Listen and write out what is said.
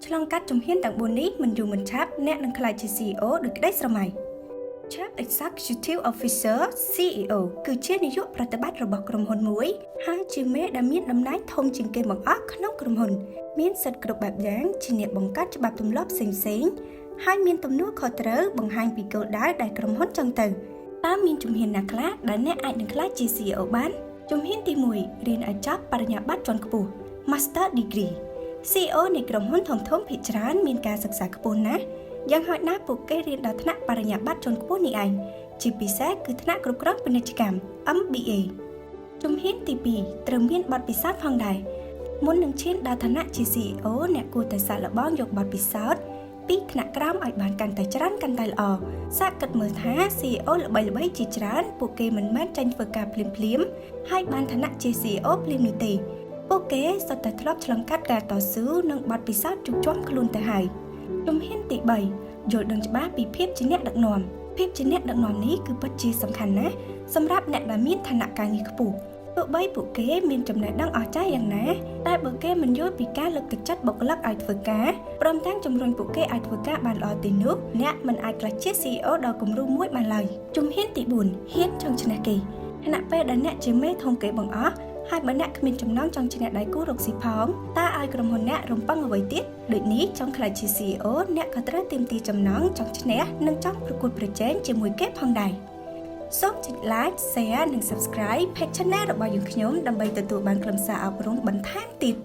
ឆ្លងកាត់ជំហានទាំង4នេះមិនយូរមិនឆាប់អ្នកនឹងក្លាយជា CEO ដោយក្តីស្រមៃ Chief Executive Officer CEO គឺជានាយកប្រតិបត្តិរបស់ក្រុមហ៊ុនមួយហើយជាមេដែលមានតំណែងធំជាងគេបង្អស់ក្នុងក្រុមហ៊ុនមានសិទ្ធិគ្រប់បែបយ៉ាងជាអ្នកបង្កើតច្បាប់ទម្លាប់ផ្សេងៗហើយមានទំនួលខុសត្រូវបង្ហាញពីគោលដៅដែលក្រុមហ៊ុនចង់ទៅតើមានជំហានណាខ្លះដែលអ្នកអាចនឹងក្លាយជា CEO បានជំហានទី1រៀនឲ្យចប់បរិញ្ញាបត្រជាន់ខ្ពស់ Master Degree CEO នៃក្រុមហ៊ុនធំៗភាគច្រើនមានការសិក្សាខ្ពស់ណាស់យ៉ាងហោចណាស់ពួកគេរៀនដល់ថ្នាក់បរិញ្ញាបត្រជាន់ខ្ពស់នេះឯងជាពិសេសគឺថ្នាក់គ្រប់គ្រងពាណិជ្ជកម្ម MBA ជំហានទី2ត្រូវមានបទពិសោធន៍ផងដែរមុននឹងឈានដល់ឋានៈជា CEO អ្នកគួរតែសាកល្បងយកបទពិសោធន៍ពីថ្នាក់ក្រោមឲ្យបានកាន់តែច្រើនកាន់តែល្អសាកគិតមើលថា CEO ល្បីៗជាច្រើនពួកគេមិនមែនចាញ់ធ្វើការភ្លាមៗហើយបានឋានៈជា CEO ភ្លាមនោះទេពួកគេសុទ្ធតែធ្លាប់ឆ្លងកាត់ការតស៊ូនិងបទពិសោធន៍ជោគជ័យខ្លួនទៅហើយជំហានទី3យល់ដឹងច្បាស់ពីភាពជាអ្នកដឹកនាំភាពជាអ្នកដឹកនាំនេះគឺពិតជាសំខាន់ណាស់សម្រាប់អ្នកដែលមានឋានៈការងារខ្ពស់ទោះបីពួកគេមានចំណេះដឹងអស្ចារ្យយ៉ាងណាតែបើគេមិនយល់ពីការលើកទឹកចិត្តបុគ្គលិកឲ្យធ្វើការព្រមទាំងជំរុញពួកគេឲ្យធ្វើការបានល្អទេនោះអ្នកមិនអាចក្លាយជា CEO ដ៏គំរូមួយបានឡើយជំហានទី4ហ៊ានចង់ឈ្នះគេខណៈពេលដែលអ្នកជាមេធំគេបង្អស់ហើយបើអ្នកគ្មានចំណងចង់ឈ្នះដៃគូរកស៊ីផងតើឲ្យក្រុមហ៊ុនអ្នករំពឹងអ្វីទៀតដូចនេះចង់ក្លាយជា CEO អ្នកក៏ត្រូវទាមទារចំណងចង់ឈ្នះនិងចង់ប្រកួតប្រជែងជាមួយគេផងដែរសូមចុច Like Share និង Subscribe Page Channel របស់យើងខ្ញុំដើម្បីទទួលបានខ្លឹមសារអប់រំបន្ថែមទៀត